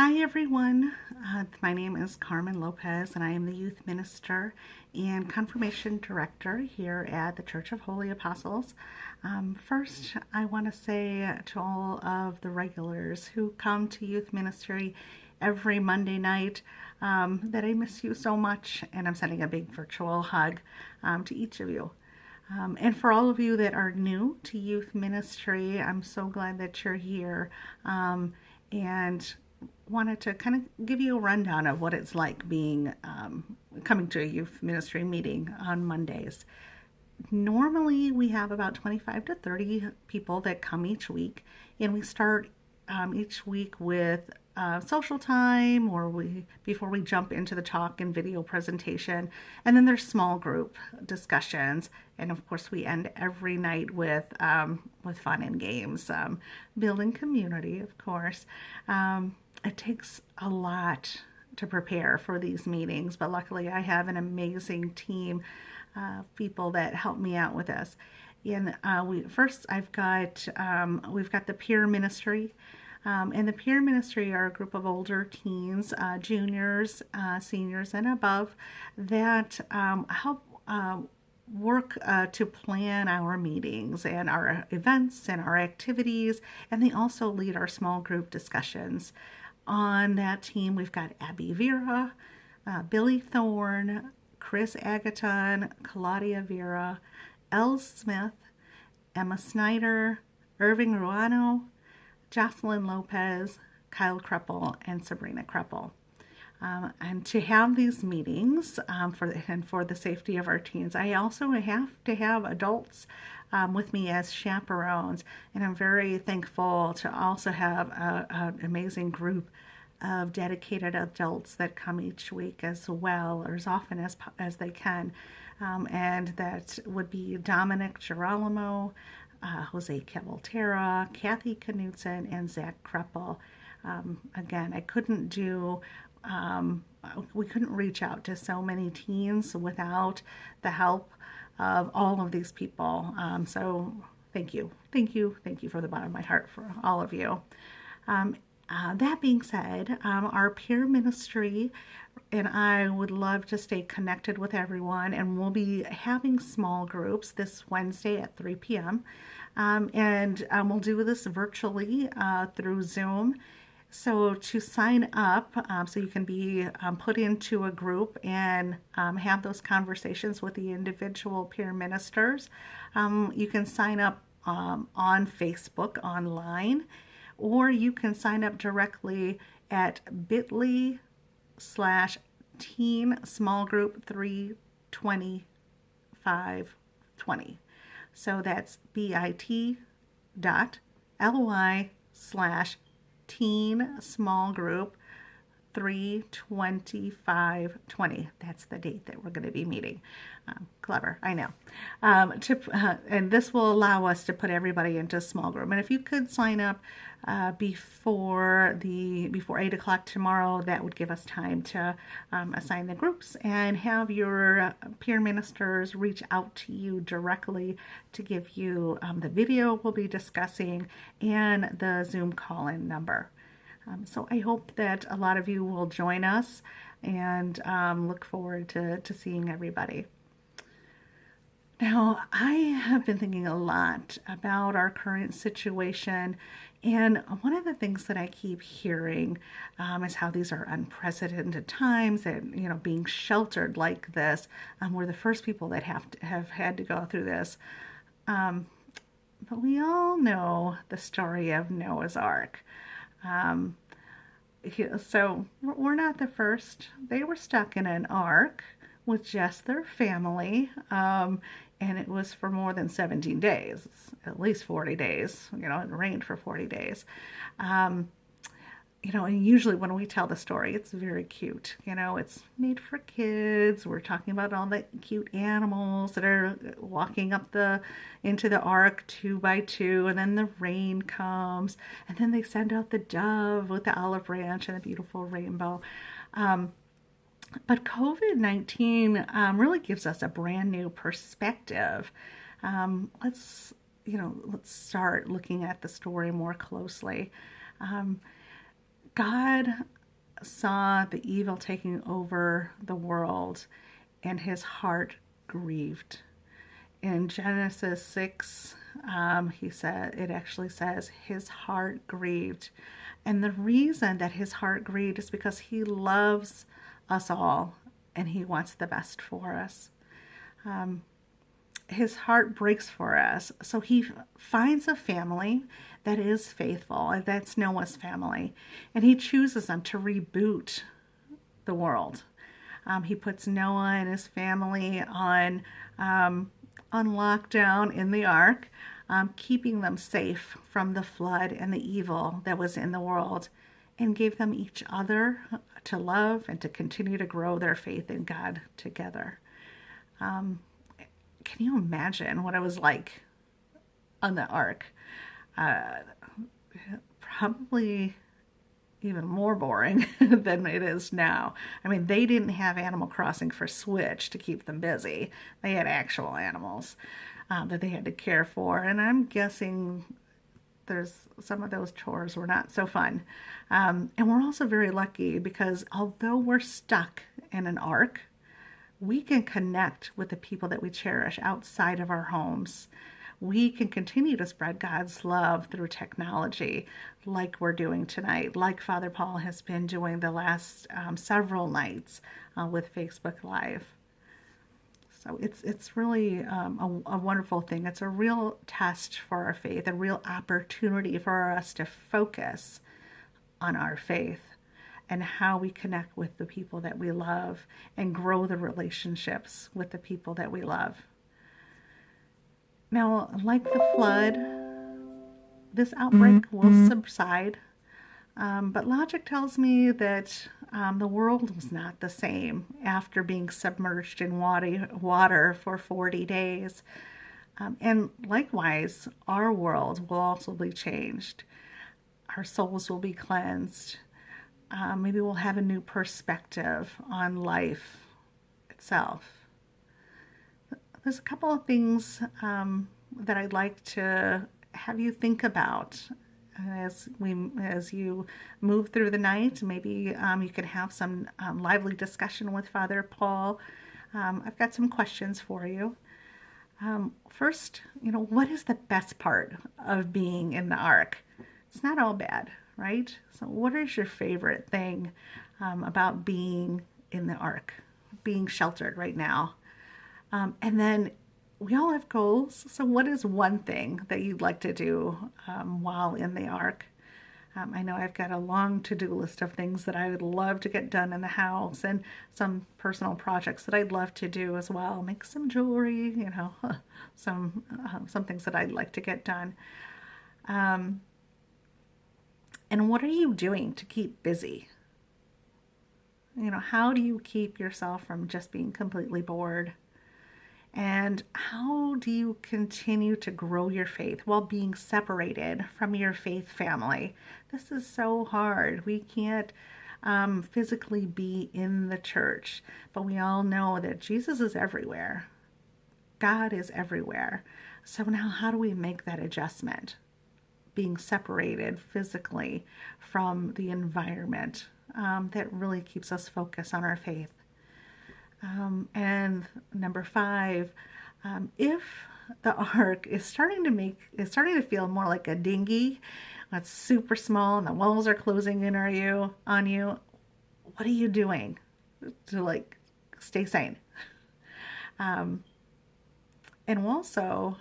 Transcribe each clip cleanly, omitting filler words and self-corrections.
Hi everyone, my name is Carmen Lopez and I am the Youth Minister and Confirmation Director here at the Church of Holy Apostles. First, I want to say to all of the regulars who come to youth ministry every Monday night that I miss you so much, and I'm sending a big virtual hug to each of you. And for all of you that are new to youth ministry, I'm so glad that you're here, and wanted to kind of give you a rundown of what it's like being coming to a youth ministry meeting on Mondays. Normally, we have about 25 to 30 people that come each week, and we start each week with social time, or before we jump into the talk and video presentation, and then there's small group discussions, and of course we end every night with fun and games, building community, of course. It takes a lot to prepare for these meetings, but luckily I have an amazing team of people that help me out with this. And we've got the peer ministry. And the peer ministry are a group of older teens, juniors, seniors, and above that help work to plan our meetings and our events and our activities, and they also lead our small group discussions. On that team, we've got Abby Vera, Billy Thorne, Chris Agaton, Claudia Vera, Elle Smith, Emma Snyder, Irving Ruano, Jocelyn Lopez, Kyle Kreppel, and Sabrina Kreppel. And to have these meetings for the safety of our teens, I also have to have adults with me as chaperones, and I'm very thankful to also have an amazing group of dedicated adults that come each week as well, or as often as they can, and that would be Dominic Girolamo, Jose Cabaltera, Kathy Knutson, and Zach Kreppel. Again, we couldn't reach out to so many teens without the help of all of these people. So thank you from the bottom of my heart for all of you. That being said, our peer ministry and I would love to stay connected with everyone, and we'll be having small groups this Wednesday at 3 p.m. And we'll do this virtually through Zoom. So to sign up, so you can be put into a group and have those conversations with the individual peer ministers, you can sign up on Facebook online, or you can sign up directly at bit.ly/teen small group 32520. So that's bit.ly/teen small group 32520. That's the date that we're going to be meeting. Clever, I know. And this will allow us to put everybody into a small group. And if you could sign up before 8 o'clock tomorrow, that would give us time to assign the groups and have your peer ministers reach out to you directly to give you the video we'll be discussing and the Zoom call-in number. So I hope that a lot of you will join us, and look forward to seeing everybody. Now, I have been thinking a lot about our current situation, and one of the things that I keep hearing is how these are unprecedented times, and being sheltered like this. We're the first people that have had to go through this. But we all know the story of Noah's Ark. So we're not the first. They were stuck in an ark with just their family, and it was for more than 17 days, at least 40 days. It rained for 40 days. And usually when we tell the story, it's very cute. It's made for kids. We're talking about all the cute animals that are walking up into the ark 2 by 2, and then the rain comes, and then they send out the dove with the olive branch and the beautiful rainbow. But COVID-19 really gives us a brand new perspective. Let's start looking at the story more closely. God saw the evil taking over the world, and his heart grieved. In Genesis 6, it actually says his heart grieved. And the reason that his heart grieved is because he loves us all and he wants the best for us. His heart breaks for us. So he finds a family that is faithful, and that's Noah's family. And he chooses them to reboot the world. He puts Noah and his family on lockdown in the ark, keeping them safe from the flood and the evil that was in the world, and gave them each other to love and to continue to grow their faith in God together. Can you imagine what it was like on the ark? Probably even more boring than it is now. I mean, they didn't have Animal Crossing for Switch to keep them busy. They had actual animals that they had to care for, and I'm guessing there's some of those chores were not so fun. And we're also very lucky because although we're stuck in an ark, we can connect with the people that we cherish outside of our homes. We can continue to spread God's love through technology like we're doing tonight, like Father Paul has been doing the last several nights with Facebook Live. So it's really a wonderful thing. It's a real test for our faith, a real opportunity for us to focus on our faith and how we connect with the people that we love and grow the relationships with the people that we love. Now, like the flood, this outbreak will subside, but logic tells me that the world was not the same after being submerged in water for 40 days. And likewise, our world will also be changed. Our souls will be cleansed. Maybe we'll have a new perspective on life itself. There's a couple of things that I'd like to have you think about as you move through the night. Maybe you can have some lively discussion with Father Paul. I've got some questions for you. First, what is the best part of being in the ark? It's not all bad, right? So what is your favorite thing about being in the ark, being sheltered right now? And then we all have goals. So what is one thing that you'd like to do while in the ark? I know I've got a long to-do list of things that I would love to get done in the house, and some personal projects that I'd love to do as well. Make some jewelry, some things that I'd like to get done. And what are you doing to keep busy? How do you keep yourself from just being completely bored? And how do you continue to grow your faith while being separated from your faith family? This is so hard. We can't physically be in the church, but we all know that Jesus is everywhere. God is everywhere. So now how do we make that adjustment? Being separated physically from the environment that really keeps us focused on our faith. And number 5, if the ark is starting to feel more like a dinghy, it's super small and the walls are closing in on you, what are you doing to stay sane? And also,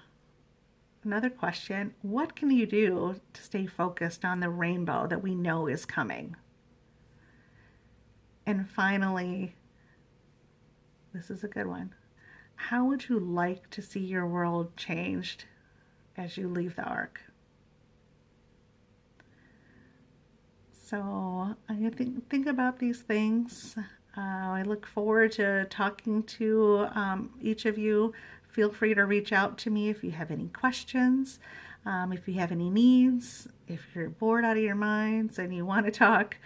another question, what can you do to stay focused on the rainbow that we know is coming? And finally, this is a good one. How would you like to see your world changed as you leave the ark? So I think about these things. I look forward to talking to each of you. Feel free to reach out to me if you have any questions, if you have any needs, if you're bored out of your minds and you want to talk,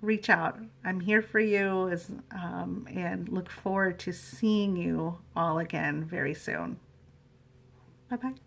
reach out. I'm here for you and look forward to seeing you all again very soon. Bye-bye.